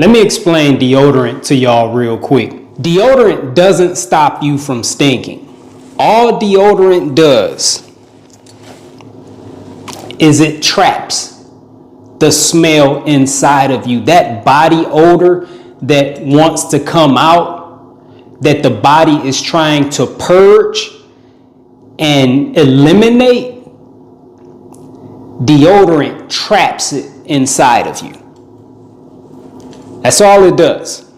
Let me explain deodorant to y'all real quick. Deodorant doesn't stop you from stinking. All deodorant does is it traps the smell inside of you. That body odor that wants to come out, that the body is trying to purge and eliminate, deodorant traps it inside of you. That's all it does.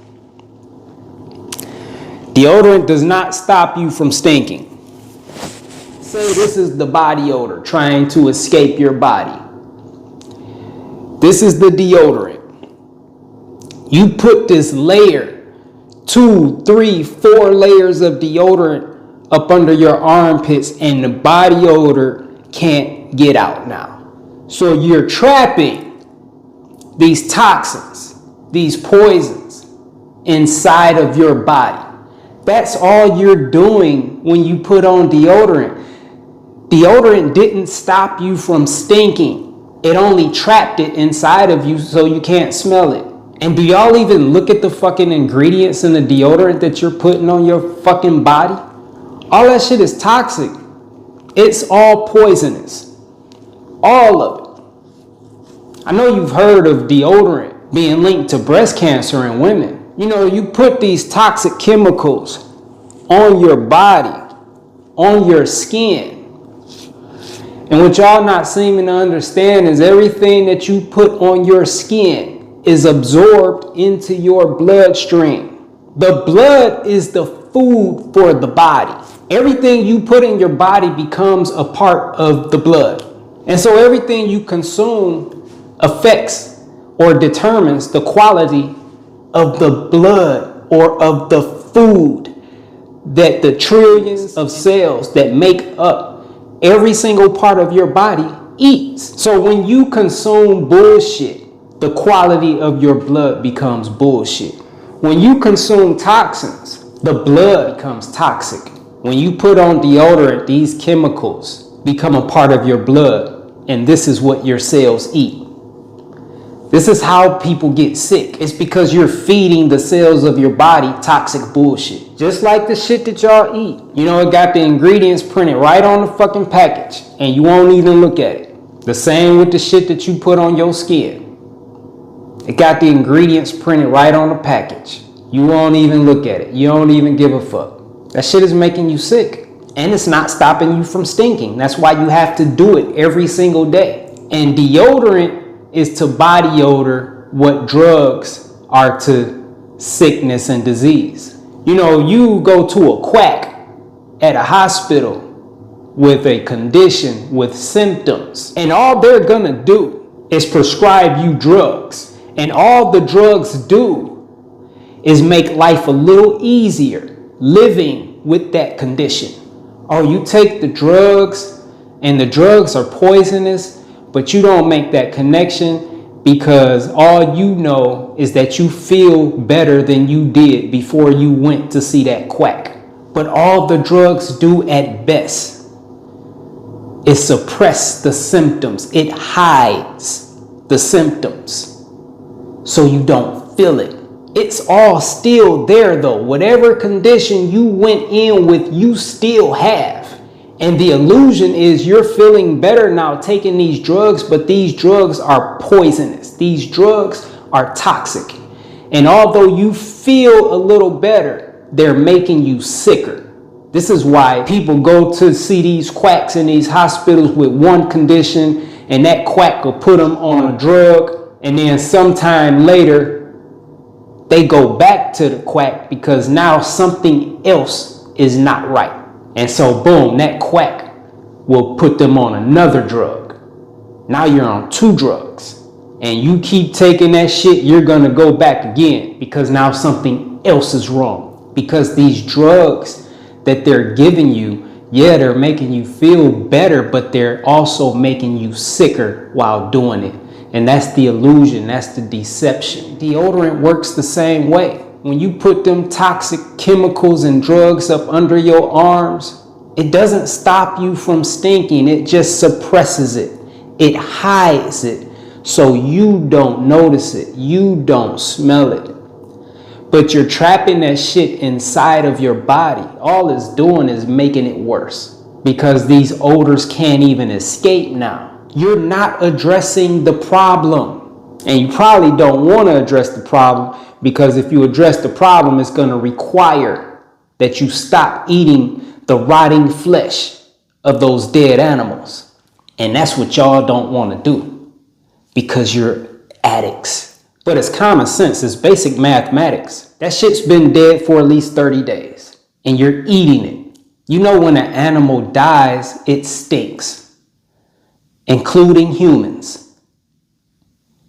Deodorant does not stop you from stinking. Say this is the body odor trying to escape your body. This is the deodorant. You put this layer, 2, 3, 4 layers of deodorant up under your armpits, and the body odor can't get out now. So you're trapping these toxins, these poisons inside of your body. That's all you're doing when you put on deodorant. Deodorant didn't stop you from stinking. It only trapped it inside of you so you can't smell it. And do y'all even look at the fucking ingredients in the deodorant that you're putting on your fucking body? All that shit is toxic. It's all poisonous. All of it. I know you've heard of deodorant being linked to breast cancer in women. You know, you put these toxic chemicals on your body, on your skin. And what y'all not seeming to understand is everything that you put on your skin is absorbed into your bloodstream. The blood is the food for the body. Everything you put in your body becomes a part of the blood. And so everything you consume affects or determines the quality of the blood or of the food that the trillions of cells that make up every single part of your body eats. So when you consume bullshit, the quality of your blood becomes bullshit. When you consume toxins, the blood becomes toxic. When you put on deodorant, these chemicals become a part of your blood, and this is what your cells eat. This is how people get sick. It's because you're feeding the cells of your body toxic bullshit. Just like the shit that y'all eat. You know, it got the ingredients printed right on the fucking package, and you won't even look at it. The same with the shit that you put on your skin. It got the ingredients printed right on the package. You won't even look at it. You don't even give a fuck. That shit is making you sick. And it's not stopping you from stinking. That's why you have to do it every single day. And deodorant is to body odor what drugs are to sickness and disease. You know, you go to a quack at a hospital with a condition, with symptoms, and all they're gonna do is prescribe you drugs. And all the drugs do is make life a little easier living with that condition. Oh, you take the drugs and the drugs are poisonous, but you don't make that connection because all you know is that you feel better than you did before you went to see that quack. But all the drugs do at best is suppress the symptoms. It hides the symptoms so you don't feel it. It's all still there though. Whatever condition you went in with, you still have. And the illusion is you're feeling better now taking these drugs, but these drugs are poisonous. These drugs are toxic. And although you feel a little better, they're making you sicker. This is why people go to see these quacks in these hospitals with one condition, and that quack will put them on a drug, and then sometime later they go back to the quack because now something else is not right. And so boom, that quack will put them on another drug. Now you're on 2 drugs. And you keep taking that shit, you're gonna go back again because now something else is wrong. Because these drugs that they're giving you, yeah, they're making you feel better, but they're also making you sicker while doing it. And that's the illusion, that's the deception. Deodorant works the same way. When you put them toxic chemicals and drugs up under your arms, it doesn't stop you from stinking. It just suppresses it. It hides it So you don't notice it. You don't smell it. But you're trapping that shit inside of your body. All it's doing is making it worse because these odors can't even escape now. You're not addressing the problem. And you probably don't want to address the problem because if you address the problem, it's going to require that you stop eating the rotting flesh of those dead animals. And that's what y'all don't want to do because you're addicts. But it's common sense. It's basic mathematics. That shit's been dead for at least 30 days and you're eating it. You know, when an animal dies, it stinks, including humans,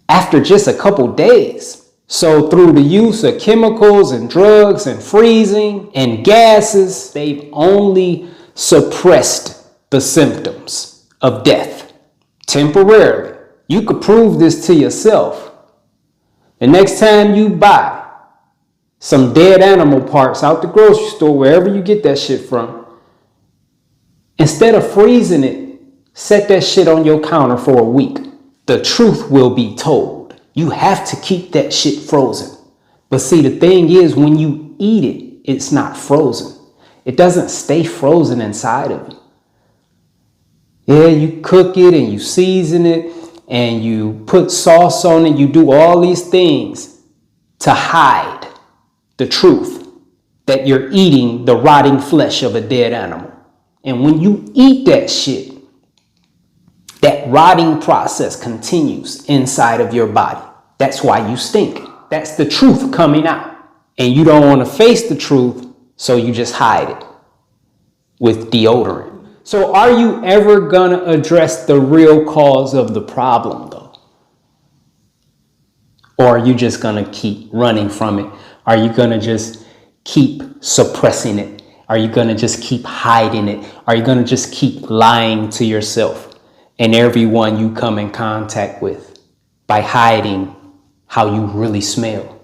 after just a couple days. So through the use of chemicals and drugs and freezing and gases, they've only suppressed the symptoms of death temporarily. You could prove this to yourself. The next time you buy some dead animal parts out the grocery store, wherever you get that shit from, instead of freezing it, set that shit on your counter for a week. The truth will be told. You have to keep that shit frozen. But see, the thing is, when you eat it, it's not frozen. It doesn't stay frozen inside of you. Yeah, you cook it and you season it and you put sauce on it. You do all these things to hide the truth that you're eating the rotting flesh of a dead animal. And when you eat that shit, that rotting process continues inside of your body. That's why you stink. That's the truth coming out. And you don't want to face the truth, so you just hide it with deodorant. So are you ever going to address the real cause of the problem, though? Or are you just going to keep running from it? Are you going to just keep suppressing it? Are you going to just keep hiding it? Are you going to just keep lying to yourself and everyone you come in contact with by hiding how you really smell?